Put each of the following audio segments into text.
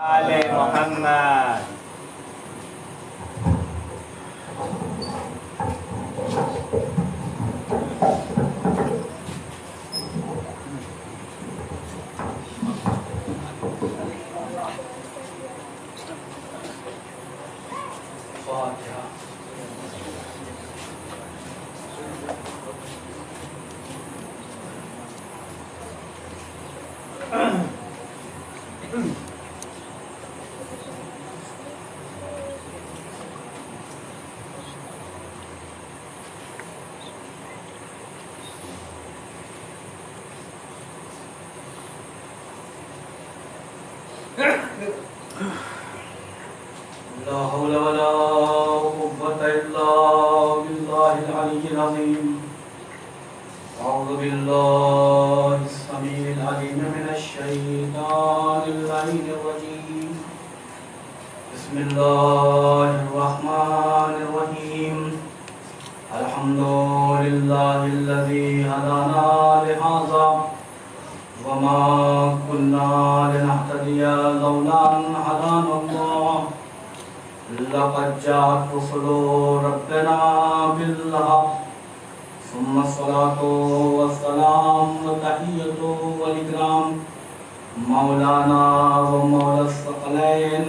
آل محمد. لا حول ولا قوة إلا بالله العلي العظيم. أعوذ بالله السميع العليم من الشيطان اللعين الرجيم. بسم الله الرحمن الرحيم. الحمد لله الذي هدانا لهذا وما كنا لنهتدي لولا أن هدانا الله. لقد جاءت رسل ربنا بالحق ثم الصلاة والسلام والتحية والإكرام مولانا ومولى الثقلين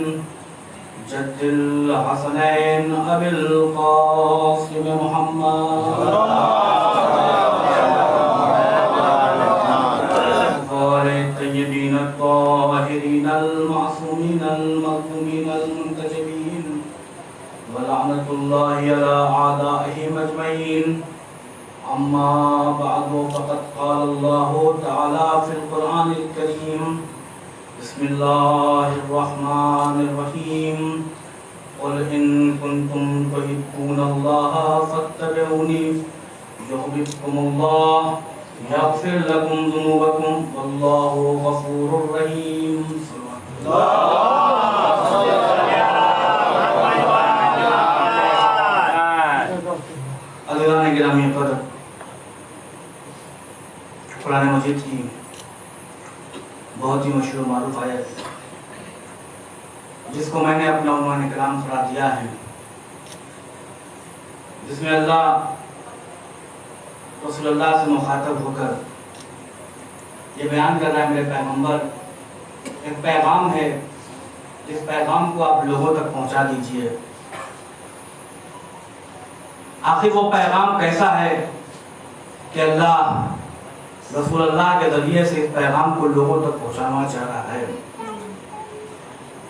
جد الحسنين أبي القاسم محمد الطيبين الطاهرين المعصومين المظلومين المنتجبين ولعنة الله على أعدائهم أجمعين. أما بعد فقد قال الله تعالى في القرآن الكريم. بسم الله الرحمن الرحيم. قل إن كنتم تحبون الله فاتبعوني يحببكم الله يغفر لكم ذنوبكم والله غفور رحيم. عزیزان گرامی پر قرآن مجید کی بہت ہی مشہور معروف آیت جس کو میں نے اپنا عنوان کلام قرار دیا ہے، جس میں اللہ رسول اللہ سے مخاطب ہو کر یہ بیان کر رہا ہے، میرے پیغمبر ایک پیغام ہے، جس پیغام کو آپ لوگوں تک پہنچا دیجئے. آخر وہ پیغام کیسا ہے کہ اللہ رسول اللہ کے ذریعے سے اس پیغام کو لوگوں تک پہنچانا چاہ رہا ہے.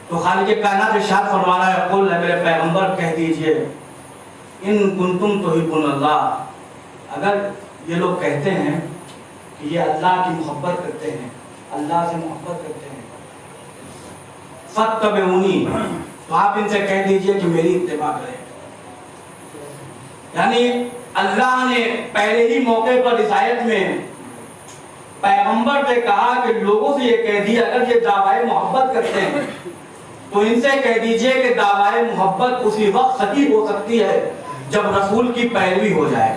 تو خالق کائنات ارشاد فرما رہا ہے، قل ہے میرے پیغمبر کہہ دیجئے ان کنتم تحبون اللہ، اگر یہ لوگ کہتے ہیں کہ یہ اللہ کی محبت کرتے ہیں، اللہ سے محبت کرتے ہیں، فاتبعونی، تو آپ ان سے کہہ دیجئے کہ میری اتباع کریں. یعنی اللہ نے پہلے ہی موقع پر اس آیت میں پیغمبر سے کہا کہ لوگوں سے یہ کہہ دیا اگر یہ دعویٰ محبت کرتے ہیں تو ان سے کہہ دیجئے کہ دعویٰ محبت اسی وقت صحیح ہو سکتی ہے جب رسول کی پیروی ہو جائے.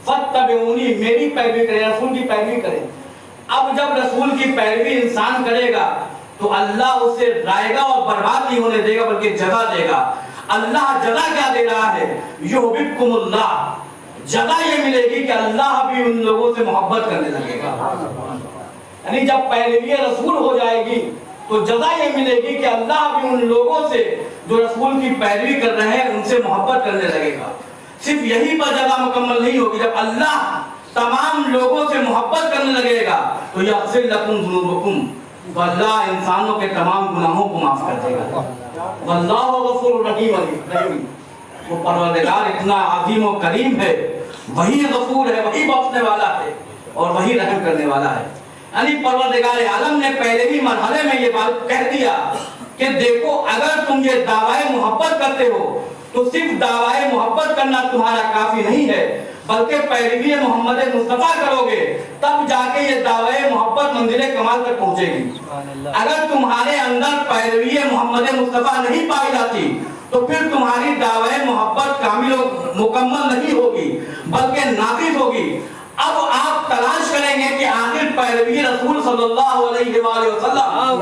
فاتبعونی، میری پیروی کریں، رسول کی پیروی کریں. اب جب رسول کی پیروی انسان کرے گا تو اللہ اسے رائے گا اور برباد نہیں ہونے دے گا بلکہ جزا دے گا. اللہ جزا کیا دے رہا ہے؟ یحببکم اللہ، جزا یہ ملے گی کہ اللہ بھی ان لوگوں سے محبت کرنے لگے گا. یعنی جب پیروی رسول ہو جائے گی تو جزا یہ ملے گی کہ اللہ بھی ان لوگوں سے جو رسول کی پیروی کر رہے ہیں ان سے محبت کرنے لگے گا. صرف یہی پر جزا مکمل نہیں ہوگی، جب اللہ تمام لوگوں سے محبت کرنے لگے گا تو یغفر لکم ذنوبکم، تو اللہ انسانوں کے تمام گناہوں کو معاف کر دے گا. واللہ غفور رحیم، وہ پروردگار اتنا عظیم و کریم ہے، وہی غفور ہے، وہی بخشنے والا ہے اور وہی رحم کرنے والا ہے. یعنی پروردگار عالم نے پہلے ہی مرحلے میں یہ بات کہہ دیا کہ دیکھو اگر تم یہ دعویٰ محبت کرتے ہو تو صرف دعویٰ محبت کرنا تمہارا کافی نہیں ہے بلکہ پیروی محمد مصطفیٰ کرو گے تب جا کے یہ دعویٰ محبت منزل کمال تک پہنچے گی. اگر تمہارے اندر پیروی محمد مصطفیٰ نہیں پائی جاتی تو پھر تمہاری دعویٰ محبت کامل و مکمل نہیں ہوگی بلکہ ناقص ہوگی. اب آپ تلاش کریں گے کہ آخر پیروی رسول صلی اللہ علیہ وآلہ وسلم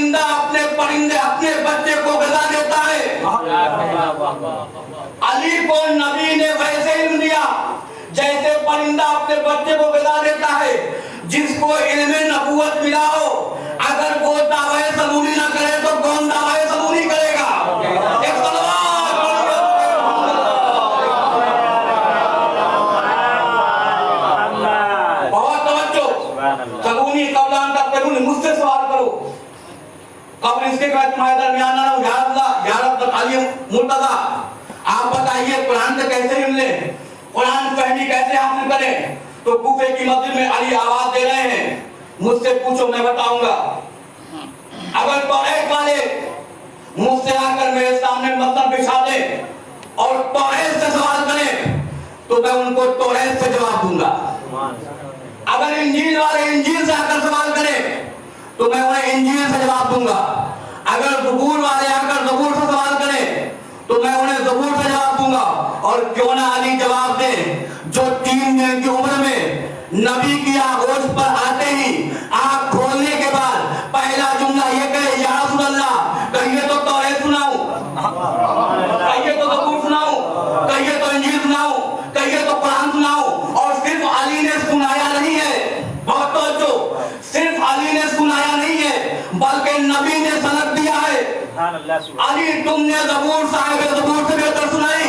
پرندہ اپنے بچے کو غذا دیتا ہے، علی کو نبی نے ویسے علم دیا جیسے پرندہ اپنے بچے کو غذا دیتا ہے۔ جس کو علم نبوت ملا ہو، اگر وہ دعوی صبوری نہ کرے تو کون دعوی صبوری کرے گا؟ ایک صلوات بہت توجہ، صبوری قبلان کا قانون مجھ سے سوال کرو، قبل اس کے بعد تمہارے درمیان نہ ہو، یا رب علی مرتضی آپ بتائیے قرآن سے کیسے علم لیں، قرآن فہمی کیسے حاصل کریں؟ تو کوفے کی مسجد میں علی آواز دے رہے ہیں، مجھ سے پوچھو میں بتاؤں گا۔ اگر توریت والے مجھ سے آ کر میرے سامنے مطلب بچھا دیں اور توریت سے سوال کریں تو میں ان کو توریت سے جواب دوں گا۔ اگر انجیل والے انجیل سے آ کر سوال کریں تو میں انہیں انجیل سے جواب دوں گا۔ اگر زبور والے آ کر زبور سے سوال کریں تو میں انہیں زبور سے جواب دوں گا۔ اور کیوں نہ علی جواب دیں جو 3 دن کی عمر میں نبی کی آغوش پر آتے ہی آنکھ کھولنے کے بعد پہلا جملہ یہ کہے یا رسول اللہ کہیے تو توریت سناؤں، کہیے تو زبور سناؤں، کہیے تو انجیل سناؤں، کہیے تو قرآن سناؤں۔ اور صرف علی نے سنایا نہیں ہے، بہت توجہ، صرف علی نے سنایا نہیں ہے بلکہ نبی نے سند دیا ہے۔ علی تم نے زبور صاحب زبور سے بہتر سنائی،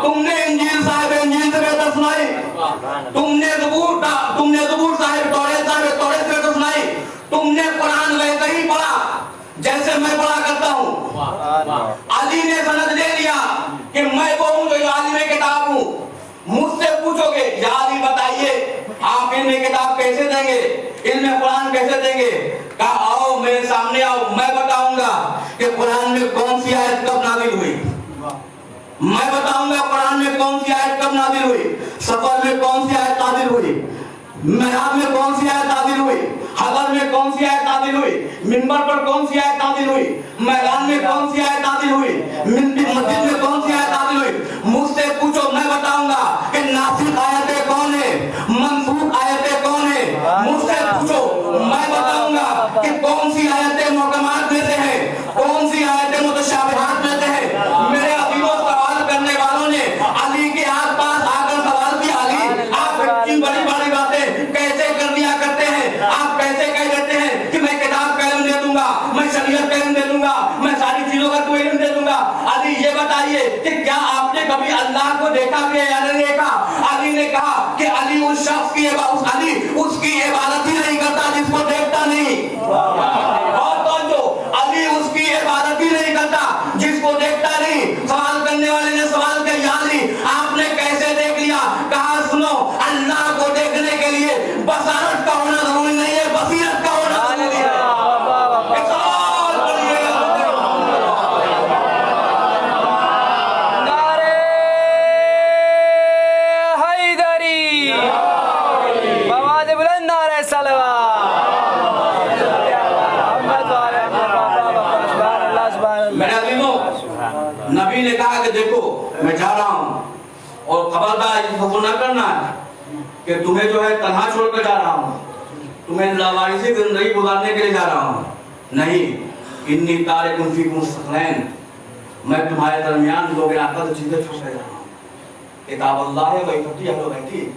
تم نے انجیل صاحب انجیل سے بہتر سنائی، تم نے زبور صاحب توریت سے بہتر سنائی، تم نے قرآن ویسے ہی پڑھا جیسے میں پڑھا کرتا ہوں۔ علی نے سند دے دیا کہ میں وہ ہوں جو عالم کتاب ہوں۔ مجھ سے پوچھو گے یا علی بتائیے آپ علم کتاب کیسے دیں گے، علم قرآن کیسے دیں گے؟ کہا آؤ میرے سامنے آؤ، میں بتاؤں گا کہ قرآن میں کون سی آیت کب نازل ہوئی، میں بتاؤں گا قرآن میں کون سی آیت کب نازل ہوئی، سفر میں کون سی آیت نازل ہوئی، محراب میں کون سی آیت نازل ہوئی، حضر میں کون سی آیت نازل ہوئی، منبر پر کون سی آیت نازل ہوئی، میدان میں کون سی آیت نازل ہوئی، مسجد میں کون سی آیت نازل ہوئی۔ مجھ سے پوچھو میں بتاؤں گا کہ ناسخ آیتیں کون ہیں، منسوخ آیتیں کون ہیں۔ مجھ سے پوچھو میں بتاؤں گا کہ کون سی آیتیں محکمات میں سے ہیں، کون سی آیتیں متشابہات میں سے ہیں۔ میرے عزیزوں سوال کرنے والوں نے علی کے آس پاس آ کر سوال کیا، علی آپ اتنی بڑی بڑی باتیں کیسے کر دیا کرتے ہیں، آپ کیسے کہہ دیتے ہیں کہ میں کتاب کا علم دے دوں گا، میں شریعت کا علم دے دوں گا، میں ساری چیزوں کا کوئی علم دے دوں گا۔ علی یہ بتائیے کہ کیا آپ نے کبھی اللہ کو دیکھا یا نہیں دیکھا؟ علی نے کہا کہ علی اس شخص کی اس کی عبادت ہی نہیں کرتا جس کو دیکھتا نہیں۔ اور توجہ، علی اس کی عبادت ہی نہیں کرتا جس کو دیکھتا نہیں۔ سوال کرنے والے نے سوال کیا یا علی آپ نے کیسے دیکھ لیا؟ کہا سنو، اللہ کو دیکھنے کے لیے بصارت کا ہونا ضروری نہیں ہے، بصیرت کا ہونا ضروری ہے۔ ایک سوال پڑھیے، نعرے حیدری، آواز بلند، نعرے صلوات۔ میرے عزیزوں، نبی نے کہا کہ دیکھو میں جا رہا ہوں اور خبردار اس کو نہ کرنا کہ تمہیں جو ہے تنہا چھوڑ کر جا رہا ہوں، تمہیں لاوارثی زندگی گزارنے کے لیے جا رہا ہوں، نہیں، انی تارک فیکم الثقلین، میں تمہارے درمیان دو گراقت چیزیں چھوڑ کر جا رہا ہوں، کتاب اللہ و عزتی اہل بیتی،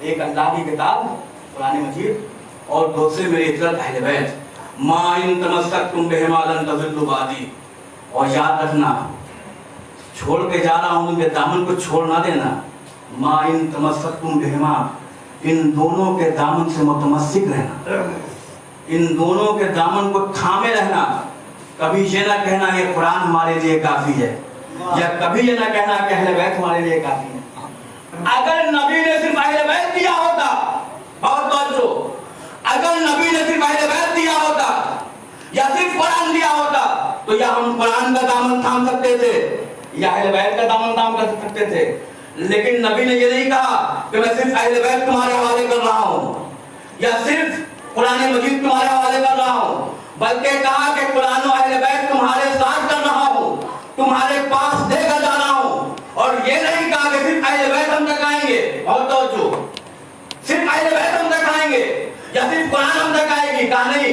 ایک اللہ کی کتاب قرآن مجید اور دوسرے میری عزت اہل بیت، ما ان تمسکتم بہما لن تضلوا بعدی۔ اور یاد رکھنا چھوڑ کے جا رہا ہوں ان کے دامن کو چھوڑ نہ دینا، ما ان تمسکتم بہما، ان دونوں کے دامن سے متمسک رہنا، ان دونوں کے دامن کو تھامے رہنا۔ کبھی یہ نہ کہنا یہ قرآن ہمارے لیے کافی ہے، یا کبھی یہ نہ کہنا کہ اہل بیت ہمارے لیے کافی ہے۔ اگر نبی نے صرف اہل بیت دیا ہوتا، بہت توجہ، اگر نبی نے صرف اہل بیت دیا ہوتا یا صرف قرآن دیا ہوتا تو یا ہم قرآن کا دامن تھام سکتے تھے یا اہل بیت کا دامن تھام کر سکتے تھے، لیکن نبی نے یہ نہیں کہا کہ میں صرف اہل بیت تمہارے حوالے کر رہا ہوں یا صرف قرآن مجید تمہارے حوالے کر رہا ہوں، بلکہ کہا کہ قرآن و اہل بیت تمہارے ساتھ کر رہا ہوں، تمہارے پاس دے کر جا رہا ہوں۔ اور یہ نہیں کہا کہ صرف اہل بیت ہم تک آئیں گے، بہت توجہ، صرف اہل بیت ہم تک آئیں گے یا صرف قرآن ہم تک آئے گی، کہا نہیں،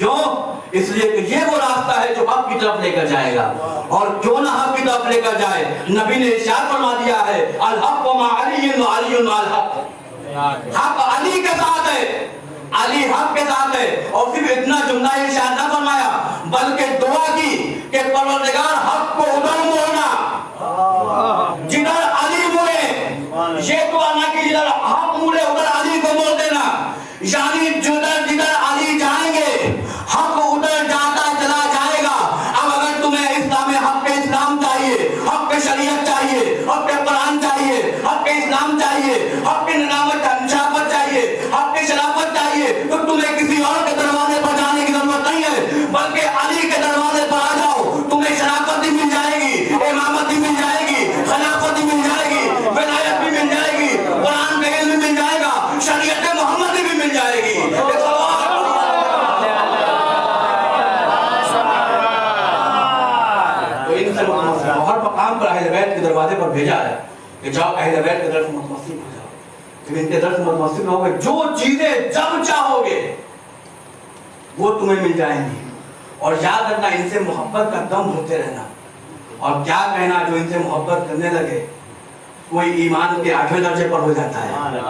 کیوں؟ اس لیے کہ یہ وہ راستہ ہے جو حق کی طرف لے کر جائے گا، اور کیوں نہ حق کی طرف لے کر جائے، نبی نے ارشاد فرما دیا ہے الحق مع علی و علی مع الحق، حق علی کے ساتھ ہے، علی حق کے ساتھ ہے۔ اور صرف اتنا جملہ ارشاد نہ فرمایا بلکہ دعا کی کہ پروردگار حق کو ادھر موڑنا جدھر علی مڑے، یہ دعا نہ کہ جدھر حق مڑے ادھر علی کو موڑ دینا، یعنی جدھر جدھر علی جائیں گے حق ادھر جاتا چلا جائے گا۔ اب اگر تمہیں اسلام حق کے اسلام چاہیے، حق کے شریعت چاہیے، حق کے قرآن چاہیے، حق کے اسلام چاہیے، حق کی نظامت شرافت چاہیے، حق کی شرافت چاہیے، تو تمہیں کسی اور کے دروازے پر جانے کی ضرورت نہیں ہے، بلکہ علی کے دروازے پر آ جاؤ، تمہیں شرافت بھی مل جائے گی، امامت بھی مل جائے گی، خلافت بھی مل جائے گی، ولایت بھی مل جائے گی، قرآن کا علم بھی مل جائے گا، شریعت محمدی بھی مل جائے گی۔ ہر مقام پر اہل بیت کے دروازے پر بھیجا ہے کہ جاؤ اہل بیت کے درس متمسک ہو جاؤ، جب ان کے درس متمسک ہو گے جو چیزیں جب چاہو گے وہ تمہیں مل جائیں گی، اور یاد رکھنا ان سے محبت کا دم بھرتے رہنا۔ اور کیا کہنا، جو ان سے محبت کرنے لگے کوئی ایمان کے 8ویں درجے پر ہو جاتا ہے،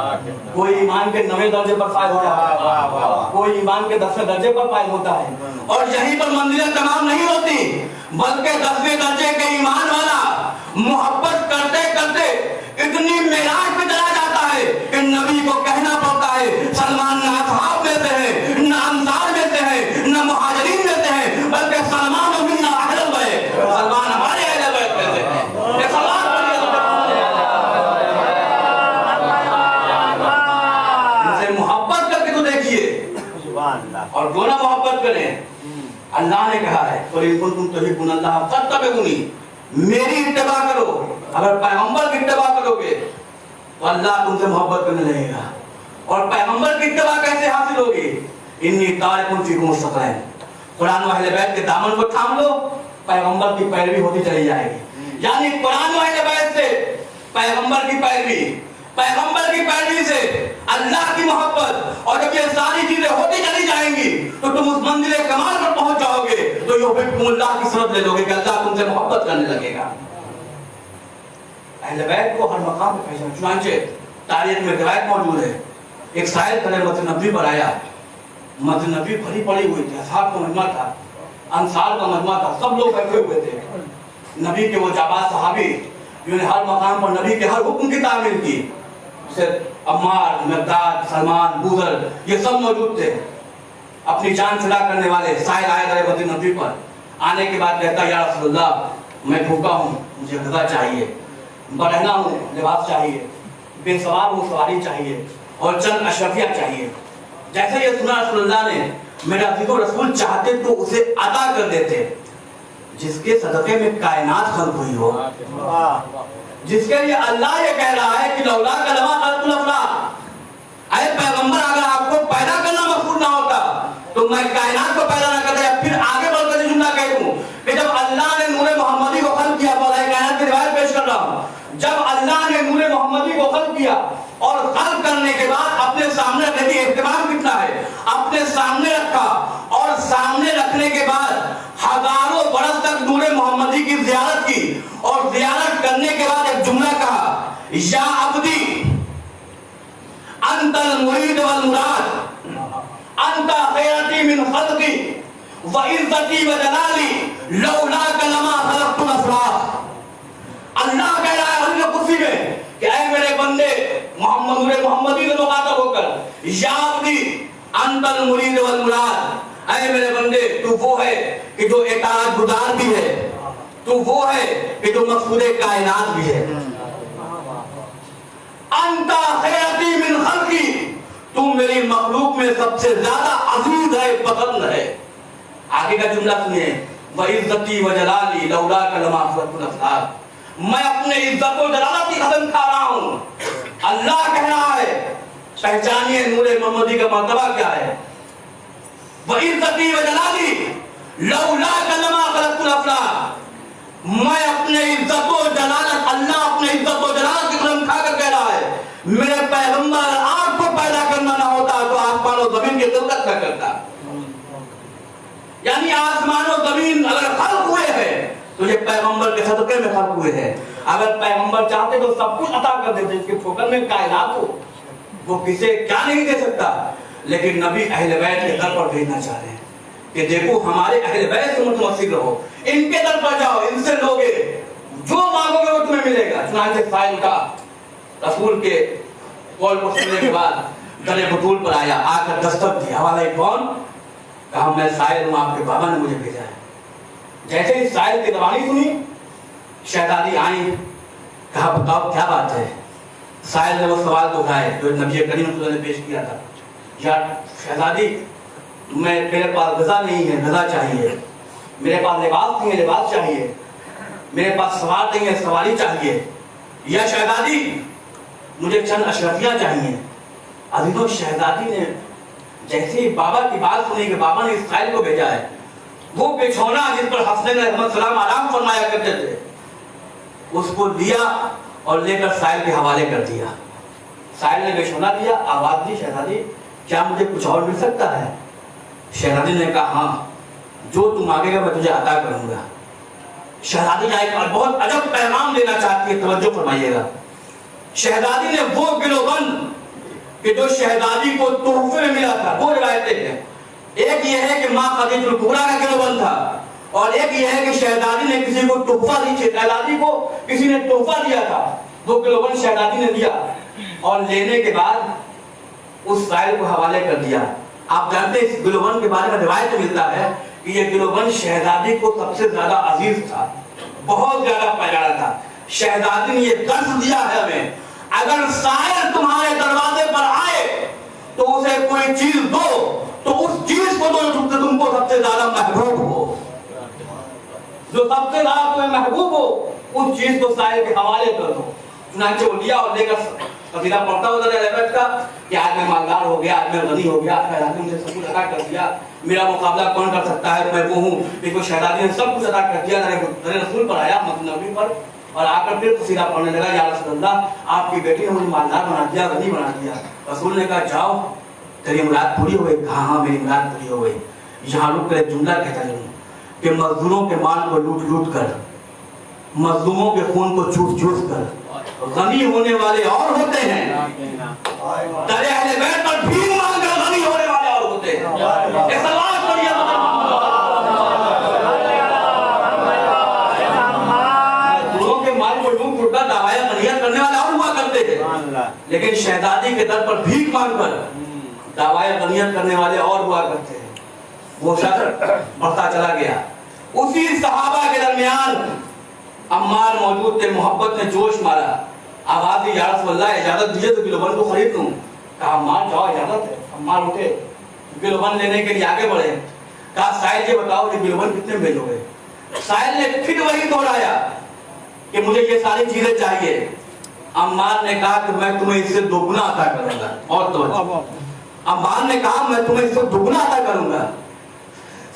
کوئی ایمان کے 9ویں درجے پر فائز ہو جاتا ہے، کوئی ایمان کے 10ویں درجے پر فائز ہوتا ہے۔ اور یہیں پر منزلیں تمام نہیں ہوتی، بلکہ 10ویں درجے کے ایمان والا محبت کرتے کرتے اتنی معراج پہ چلا جاتا ہے کہ نبی کو کہنا پڑتا ہے سلمان نہ اصحاب میں سے ہے، نہ انصار میں سے ہے، نہ مہاجرین میں سے ہے، بلکہ سلمان منا اہل بیت، سلمان ہمارے اہل بیت میں سے ہے۔ محبت کر کے تو دیکھیے، اور دونوں محبت کریں۔ اللہ نے کہا ہے قُلْ إِن كُنتُمْ تُحِبُّونَ اللَّهَ فَاتَّبِعُونِي، میری اتباع کرو۔ اگر پیغمبر کی اتباع کرو گے تو اللہ تم سے محبت کرنے لگے گا۔ اور پیغمبر کی اتباع کیسے حاصل ہوگی؟ انی تارک فیکم الثقلین، قرآن و اہل بیت کے دامن کو تھام لو، پیغمبر کی پیروی ہوتی چلی جائے گی۔ یعنی قرآن و اہل بیت سے پیغمبر کی پیروی، پیغمبر کی پیروی سے اللہ کی محبت، اور جب یہ ساری چیزیں ہوتی چلی جائیں گی تو تم اس منزل کمال پر پہنچ جاؤ گے، تو یحببکم اللہ کی صورت لے لو گے کہ اللہ تم سے محبت کرنے لگے گا۔ اہل بیت کو ہر مقام پہ پہچانا، چنانچہ تاریخ میں روایت موجود ہے، ایک سائل کرنے مسجد نبوی پر آیا، مسجد نبوی بھری پڑی ہوئی تھی، اصحاب کا مجمع تھا، انصار کا مجمع تھا، سب لوگ بیٹھے ہوئے تھے۔ نبی کے وہ جاباز صحابی جنہوں نے ہر مقام پر نبی کے ہر حکم کی تعمیل کی، عمار، مقداد، سلمان، بوذر، یہ سب موجود تھے، اپنی جان فدا کرنے والے۔ سائل آیا در مسجد نبوی پر، آنے کے بعد کہتا یا رسول اللہ میں بھوکا ہوں، مجھے غذا چاہیے، برہنہ ہوں، لباس چاہیے، بے سوار ہوں، سواری چاہیے، اور چند اشرفیہ چاہیے۔ جیسے یہ سنا رسول اللہ نے، میرا ذکر رسول چاہتے تو اسے عطا کر دیتے، جس کے صدقے میں کائنات خلق ہوئی ہو، جس کے لیے اللہ یہ کہہ رہا ہے کہ لولا کلمہ خلق الافلاق، اے پیغمبر اگر آپ کو پیدا کرنا مقصود نہ ہوتا تو میں کائنات کو پیدا نہ کرتا۔ پھر آگے بڑھ کر جملہ کہہ دوں کہ جب اللہ نے نور محمدی کو خلق کیا، فضائل کائنات کی روایت پیش کر رہا ہوں، جب اللہ نے نور محمدی کو خلق کیا اور خلق کرنے کے بعد اپنے سامنے رکھنے کی اہتمام کتنا ہے، اپنے سامنے رکھا، اور سامنے رکھنے کے بعد ہزاروں برس تک نور محمدی کی زیارت کی، اور زیارت کرنے کے بعد ایک جملہ کہا یا عبدی انت المرید والمراد انت خیرتی من خلقی وعزتی وجلالی لولاک لما خلقت الافلاق۔ اللہ کہہ رہا ہے حدیث قدسی میں کہ اے میرے بندے، محمد نور محمدی سے مخاطب ہو کر، یا عبدی انت المرید والمراد، اے میرے بندے تو وہ ہے کہ جو اطاعت گزار بھی ہے، تو وہ ہے کہ جو مقصود کائنات بھی ہے۔ انت خیرتی من خلقی، تم میری مخلوق میں سب سے زیادہ عزیز ہے، پسند ہے۔ آگے کا جملہ سنیے، وعزتی وجلالی لولاک لما خلقت الافلاق، میں اپنے عزت و جلالت کی قسم کھا رہا ہوں۔ اللہ کہہ رہا ہے، پہچانیے نور محمدی کا مرتبہ کیا ہے۔ وعزتی وجلالی لولاک لما خلقت الافلاق، میں اپنے عزت و جلالت، اللہ اپنے عزت و جلالت کی قسم کھا کر کہہ رہا ہے، میرے پیغمبر آپ کو پیدا کرنا نہ ہوتا تو آسمان و زمین کی خلقت نہ کرتا۔ یعنی آسمان و زمین اگر خلق ہوئے ہیں تو یہ پیغمبر کے صدقے میں خلق ہوئے ہیں. اگر پیغمبر چاہتے تو سب کچھ عطا کر دیتے, اس کے ٹھوکر میں کائنات ہو, وہ کسے کیا نہیں دے سکتا. لیکن نبی اہل بیت کے در پر بھیجنا چاہ رہے ہیں کہ دیکھو ہمارے اہل بیت سے متمسک رہو, ان کے در پر جاؤ, ان سے لوگے, جو مانگو گے وہ تمہیں ملے گا. چنانچہ سائل کا رسول کے قول کو سننے کے بعد گلے بطول پر آیا, آ کر دستک دی. حوالہ کون؟ کہا میں سائل ہوں, آپ کے بابا نے مجھے بھیجا ہے. جیسے ہی سائل کی زبانی سنی, شہزادی آئیں, کہا بتاؤ کیا بات ہے. سائل نے وہ سوال تو اٹھائے جو نبی کریم صلی اللہ علیہ وسلم نے پیش کیا تھا. یا شہزادی میرے پاس غذا نہیں ہے, غذا چاہیے. میرے پاس لباس نہیں ہے, لباس چاہیے. میرے پاس سوار نہیں ہے, سواری چاہیے. یا شہزادی مجھے چند اشرفیاں چاہیے. عزیزوں, شہزادی نے جیسے بابا کی بات سنی کہ بابا نے اس سائل کو بھیجا ہے, وہ بچھونا جس پر حسنین علیہ السلام آرام فرمایا کرتے تھے, اس کو لیا اور لے کر سائل کے حوالے کر دیا. سائل نے بچھونا دیا, آواز دی, شہزادی کیا مجھے کچھ اور مل سکتا ہے؟ شہزادی نے کہا ہاں, جو تم مانگے گا میں تجھے عطا کروں گا. شہزادی ایک بہت عجب پیغام دینا چاہتی ہے, توجہ فرمائیے گا. شہزادی نے وہ گلوبند کہ جو شہزادی کو تحفے میں ملا تھا, وہ روایتیں ہیں. ایک یہ ہے کہ ماں خدیجہ الکبریٰ کا گلوبند تھا, اور ایک یہ ہے کہ شہزادی نے کسی کو تحفہ دی, شہزادی کو کسی نے تحفہ دیا تھا, وہ گلوبند شہزادی نے دیا اور لینے کے بعد اس سائل کو حوالے کر دیا. آپ جانتے ہیں اس گلوبند کے بارے میں روایت ملتا ہے کہ یہ گلوبند شہزادی کو سب سے زیادہ عزیز تھا, بہت زیادہ پیارا تھا. شہزادی نے یہ درس دیا ہے ہمیں, اگر سائل تمہارے دروازے پر آئے تو اسے کوئی چیز دو, تو اس چیز کو دو جو تم کو سب سے زیادہ محبوب ہو, جو سب سے زیادہ تمہیں محبوب ہو, اس چیز کو سائل کے حوالے کر دو. چنانچہ وہ لیا اور لے کر قصیدہ پڑھتا ہوا تھا لیبرٹ کا کہ آج میں مالدار ہو گیا, آج میں غنی ہو گیا, شہزادی نے سب کچھ عطا کر دیا, میرا مقابلہ کون کر سکتا ہے, میں وہ ہوں. دیکھو شہزادی نے سب کچھ عطا کر دیا. در رسول پر آیا, نبی پر, اور آ کر پھر قصیدہ پڑھنے لگا, یا رسول اللہ آپ کی بیٹی نے مجھے مالدار بنا دیا, غنی بنا دیا. رسول نے کہا جاؤ تیری مراد پوری ہو گئی. کہا ہاں میری مراد پوری ہو گئی. یہاں رک کر ایک جملہ کہتا ہوں کہ مزدوروں کے مال کو لوٹ لوٹ کر, مظلوموں کے خون کو چوس چوس کر غنی ہونے والے اور ہوتے ہیں. در اہل بیت پر بھیک مانگ کر غنی ہونے والے اور ہوتے ہیں. ایک سوال پڑھیے, مزدوروں کے مال کو لوٹ لوٹ کر دعویٰ غنیت کرنے والے اور ہوا کرتے ہیں, لیکن شہزادی کے در پر بھیک مانگ کر دعویٰ غنیت کرنے والے اور ہوا کرتے ہیں. وہ شخص بڑھتا چلا گیا. اسی صحابہ کے درمیان عمار موجود تھے, محبت نے جوش مارا, آواز دی یا رسول اللہ اجازت دیجئے تو گلوبند کو خرید لوں. کہا عمار جاؤ, اجازت ہے. عمار اٹھے, گلوبند لینے کے لیے آگے بڑھے. کہا سائل یہ بتاؤ کہ گلوبند کتنے بھیجو گے؟ سائل نے پھر وہی دوہرایا کہ مجھے یہ ساری چیزیں چاہیے. عمار نے کہا کہ میں تمہیں اس سے دوگنا عطا کروں گا. اور توجہ, عمار نے کہا میں تمہیں اس سے دوگنا عطا کروں گا.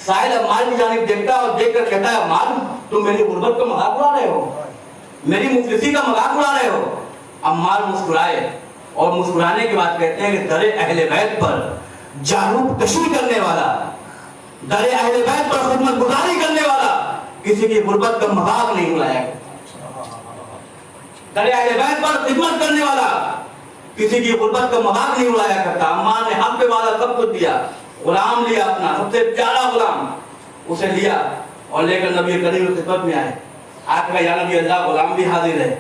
سائل عمار کی جانب دیکھتا اور دیکھ کر کہتا ہے عمار تم میری غربت کا مذاق اڑا رہے ہو, میری مفلسی کا مذاق اڑا رہے ہو. عمار مسکرائے اور مسکرانے کے بعد کہتے ہیں کہ در اہل بیت پر جاروب کشی کرنے والا, در اہل بیت پر خدمت گزاری کرنے والا کسی کی غربت کا مذاق نہیں اڑایا. در اہل بیت پر خدمت کرنے والا کسی کی غربت کا مذاق نہیں اڑایا کرتا. عمار نے حق پہ والا سب کچھ دیا, غلام لیا, اپنا سب سے پیارا غلام اسے لیا اور لے کر نبی کریم کی خدمت میں آئے. آپ کا یا نبی اللہ, غلام بھی حاضر ہے,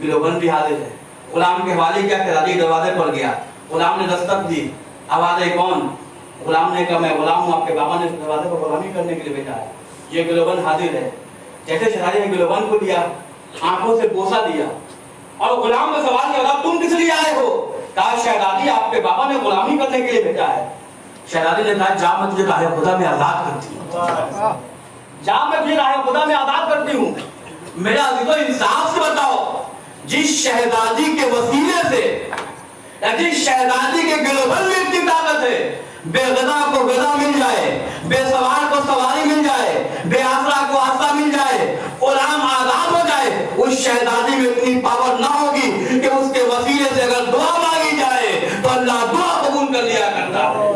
گلوبند بھی حاضر ہے. غلام کے حوالے کیا, شہزادی دروازے پر گیا. غلام نے دستک دی, آواز ہے کون؟ غلام نے کہا میں غلام ہوں, آپ کے بابا نے دروازے پر غلامی کرنے کے لیے بھیجا ہے. یہ گلوبند حاضر ہے. جیسے شہزادی نے گلوبند کو لیا, آنکھوں سے بوسا دیا اور غلام نے سوال کیا تم کس لیے آئے ہو؟ کہا شہزادی آپ کے بابا نے غلامی کرنے کے لیے بھیجا ہے. شہزادی نے کہا جا میں تجھے راہ خدا میں آزاد کرتی ہوں, جا میں تجھے راہ خدا میں آزاد کرتی ہوں. میرا عزیزو انصاف سے بتاؤ, جس شہزادی کے وسیلے سے, جس شہزادی کے گلوبند میں اتنی طاقت ہے, بے غذا کو غذا مل جائے, بے سوار کو سواری مل جائے, بے آسرا کو آسرا مل جائے, غلام آزاد ہو جائے, اس شہزادی میں اتنی پاور نہ ہوگی کہ اس کے وسیلے سے اگر دعا مانگی جائے تو اللہ دعا قبول کر لیا کرتا ہے.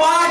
5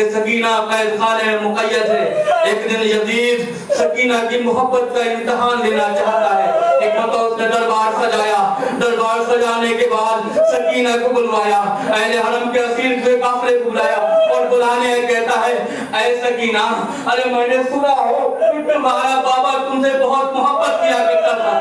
کہ سکینہ قید خانے میں مقید ہے. ایک دن یزید سکینہ کی محبت کا امتحان لینا چاہتا ہے. ایک مرتبہ اس نے دربار سجایا. دربار سجانے کے بعد سکینہ کو بلوایا, اہل حرم کے اسیر کے قافلے کو بلایا اور بلانے کہتا ہے اے سکینہ, ارے میں نے سنا ہو کہ تمہارا بابا تم سے بہت محبت کیا کرتا تھا.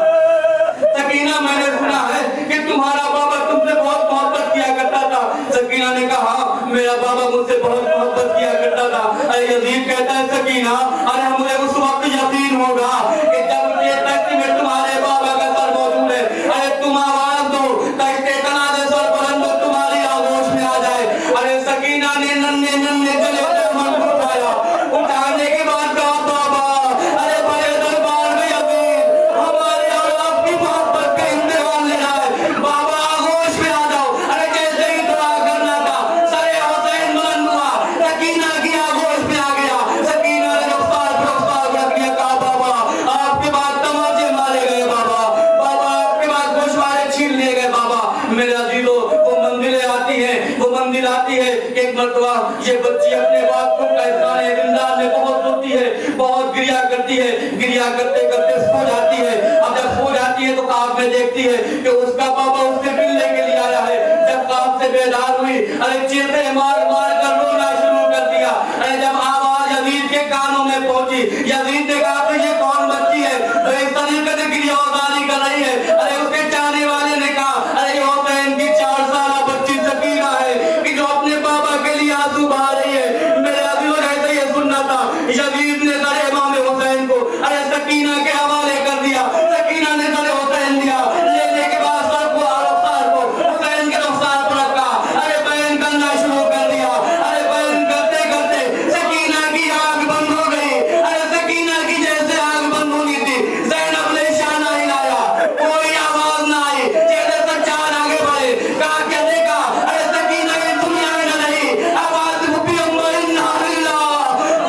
سکینہ میں نے سنا ہے کہ تمہارا بابا تم سے بہت محبت کیا کرتا تھا. سکینہ نے کہا میرا بابا مجھ سے بہت محبت کیا کرتا تھا. اے یزید کہتا ہے سکینہ, ارے مجھے اس وقت یقین ہوگا کہ جب یہ تخت میں تمہارے بابا کا سر موجود ہے, ارے تم آواز دو تخت تنازع سر بلند تمہاری آغوش میں آ جائے. ارے سکینہ نے ننھے ننھے جلے دامن کو اٹھایا. اٹھانے کے بعد کہا بابا, ارے بڑے دربار میں یزید ہمارے اور آپ کی محبت کا امتحان لینا ہے. بابا آغوش میں آ جاؤ. ارے جیسے ہی دعا کرنا تھا سر حسین بلند ہوا, سکینہ کی آغوش میں آ گیا. سکینہ نے رفتار پر رفتار رکھ لیا. کہا بابا آپ کے بعد تماچے مارے گئے. بابا بابا آپ کے بعد گوشوارے چھین لیے گئے. بابا میرے عزیزو وہ منزلیں آتی ہیں, وہ منزل آتی ہے کہ ایک مرتبہ یہ بچی اپنے باپ کو قید خانے زندان میں بہت روتی ہے, بہت گریا کرتی ہے. گریا کرتے کرتے سو جاتی ہے. اب جب سو جاتی ہے تو خواب میں دیکھتی ہے کہ اس کا بابا اس سے ملنے کے لیے آیا ہے. جب خواب سے بیدار ہوئی, ارے چیخے مار مار کر رونا شروع کر دیا. ارے جب آواز یزید کے کانوں میں پہنچی, یزید نے کہا کہ یہ کون بچی ہے جو اس طریقے سے گریا آزاری کر رہی ہے. ارے اس کے چاہنے والے نے کہا ارے یہ حسین کی 4 سالہ بچی سکینہ ہے کہ جو اپنے بابا کے لیے آنسو بہا رہی ہے. میرے عزیزوں ایسے یہ سننا تھا. یزید نے سر امام حسین کو ارے سکینہ کے حوالے کر دیا. سکینہ نے سر حسین دیا. لینے کے بعد سر کو رفتار کو حسین کے رفتار پر رکھا. ارے بیان کرنا شروع کر دیا. ارے بیان کرتے کرتے سکینہ کی آنکھ بند ہو گئی. ارے سکینہ کی جیسے آنکھ بند ہونی تھی, زینب نے شانہ ہلایا, کوئی آواز نہ آئی. جیسے سچار آگے بڑھے, کہا کیا دیکھا, ارے سکینہ اس دنیا میں نہ رہی. آواز بھوپی اماں انہا للہ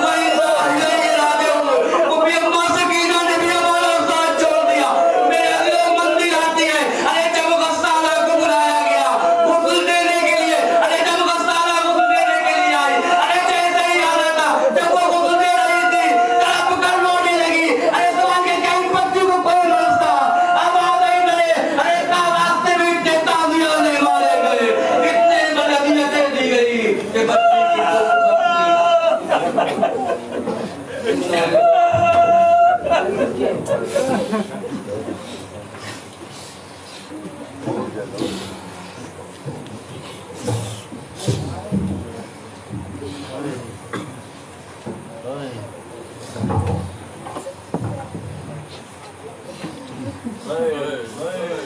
وَإِنَّا إِلَيْهِ رَاجِعُونَ. بھوپی اماں سکینہ نے بھی ہمارا ساتھ چھوڑ دیا. میرے عزیزوں منزل آتی ہے. ارے جب غسالہ کو بلایا گیا غسل دینے کے لیے, ارے جب غسالہ غسل دینے کے لیے آئی, ارے جیسے ہی آ رہا تھا جب وہ غسل دے رہی تھی تڑپ کر رونے لگی. ارے سوان کے کہیں بچی کو کوئی رستا آواز آئی نہیں. ارے راستے میں اتنے تازیانے مارے گئے, اتنے بلدیتیں دی گئی کہ بچی کی Hey, hey.